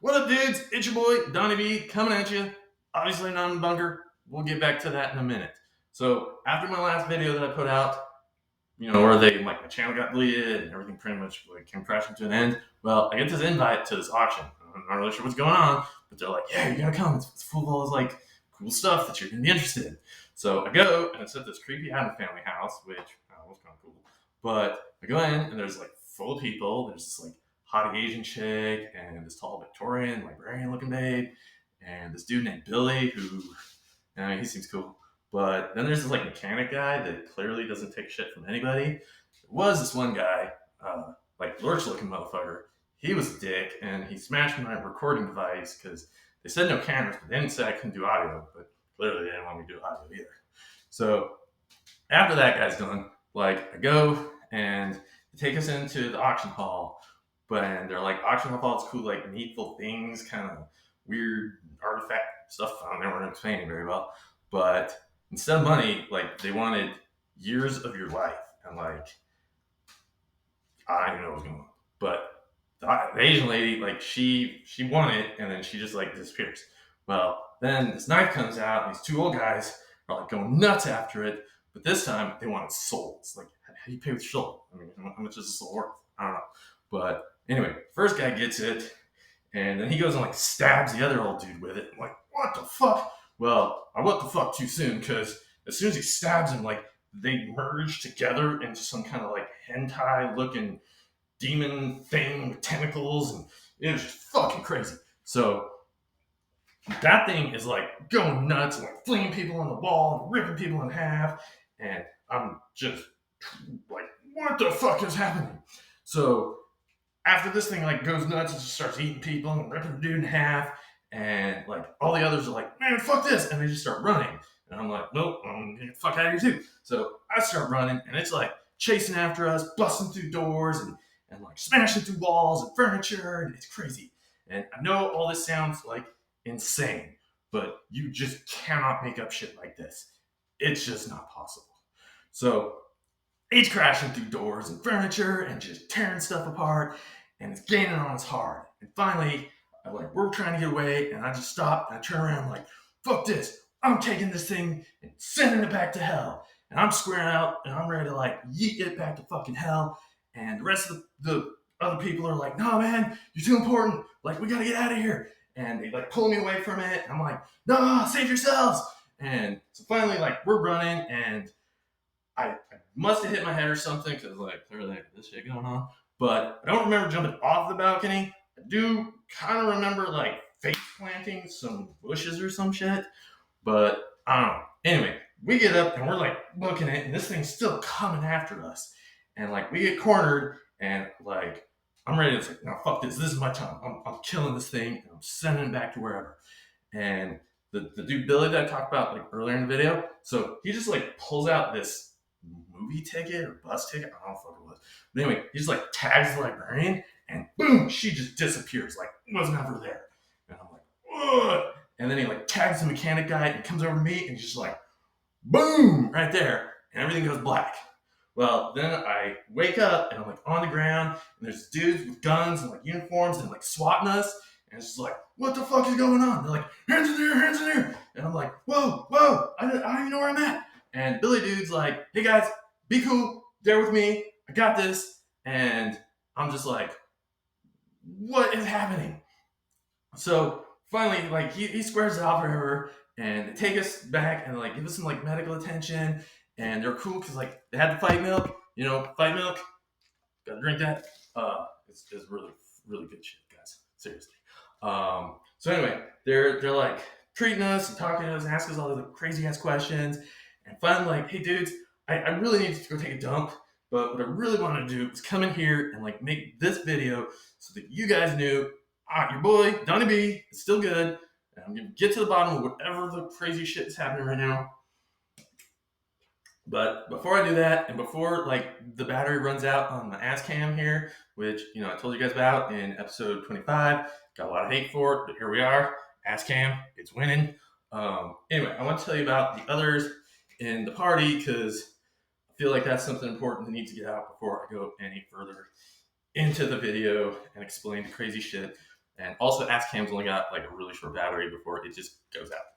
What up, dudes? It's your boy, Donnie B, coming at you. Obviously not in the bunker. We'll get back to that in a minute. So, after my last video that I put out, where my channel got deleted and everything pretty much came crashing to an end, well, I get this invite to this auction. I'm not really sure what's going on, but they're like, yeah, you gotta come. It's full of all this, cool stuff that you're gonna be interested in. So, I go, and it's at this creepy Adam family house, which was kind of cool. But I go in, and there's, full of people. There's this, hot Asian chick and this tall Victorian librarian looking babe and this dude named Billy who he seems cool. But then there's this mechanic guy that clearly doesn't take shit from anybody. There was this one guy, lurch looking motherfucker. He was a dick and he smashed my recording device because they said no cameras, but they didn't say I couldn't do audio, but clearly they didn't want me to do audio either. So after that guy's done, I go and they take us into the auction hall. But they're auction hall, it's cool, needful things, kind of weird artifact stuff. I don't know, they weren't explaining very well. But instead of money, they wanted years of your life. And I don't even know what was going on. But the Asian lady, she won it, and then she just disappears. Well, then this knife comes out, and these two old guys are going nuts after it. But this time they wanted souls. How do you pay with soul? I mean, how much is a soul worth? I don't know. But anyway, first guy gets it, and then he goes and stabs the other old dude with it. I'm like, what the fuck? Well, I what the fuck too soon, because as soon as he stabs him, they merge together into some kind of hentai looking demon thing with tentacles, and it was just fucking crazy. So that thing is going nuts and flinging people on the wall and ripping people in half, and I'm just what the fuck is happening? So after this thing goes nuts and just starts eating people and ripping the dude in half, and all the others are man, fuck this, and they just start running. And I'm like, nope, I'm gonna get the fuck out of here too. So I start running, and it's chasing after us, busting through doors and smashing through walls and furniture, and it's crazy. And I know all this sounds insane, but you just cannot make up shit like this. It's just not possible. So it's crashing through doors and furniture and just tearing stuff apart, and it's gaining on us hard. And finally, we're trying to get away, and I just stop and I turn around fuck this. I'm taking this thing and sending it back to hell. And I'm squaring out and I'm ready to yeet it back to fucking hell. And the rest of the other people are no, man, you're too important. We gotta get out of here. And they pull me away from it. And I'm no, save yourselves. And so finally, we're running, and I must have hit my head or something because clearly I got this shit going on. But I don't remember jumping off the balcony. I do kind of remember face planting some bushes or some shit. But I don't know. Anyway, we get up and we're looking at it, and this thing's still coming after us. And we get cornered, and I'm ready to no, fuck this. This is my time. I'm killing this thing and I'm sending it back to wherever. And the dude Billy that I talked about earlier in the video, so he just pulls out this movie ticket or bus ticket. I don't know what the fuck it was. But anyway, he just tags the librarian, and boom, she just disappears. Was never there. And I'm what? And then he tags the mechanic guy and comes over to me, and he's just boom, right there, and everything goes black. Well, then I wake up and I'm on the ground, and there's dudes with guns and uniforms and swatting us, and it's just what the fuck is going on? They're hands in there, hands in there, and I'm whoa, I don't even know where I'm at. And Billy dude's hey guys, be cool, bear with me, I got this. And I'm just what is happening? So finally, he squares it off or whatever, and they take us back and give us some medical attention, and they're cool because they had the fight milk, fight milk, gotta drink that. It's really, really good shit, guys. Seriously. So anyway, they're treating us and talking to us and asking us all the crazy ass questions. And finally, hey dudes, I really need to go take a dump, but what I really want to do is come in here and make this video so that you guys knew your boy Donnie B is still good, and I'm gonna get to the bottom of whatever the crazy shit is happening right now. But before I do that, and before the battery runs out on my AssCam here, which I told you guys about in episode 25, got a lot of hate for it, but here we are. AssCam, it's winning. Anyway, I want to tell you about the others in the party because I feel that's something important that needs to get out before I go any further into the video and explain the crazy shit And also, AssCam's only got like a really short battery before it just goes out.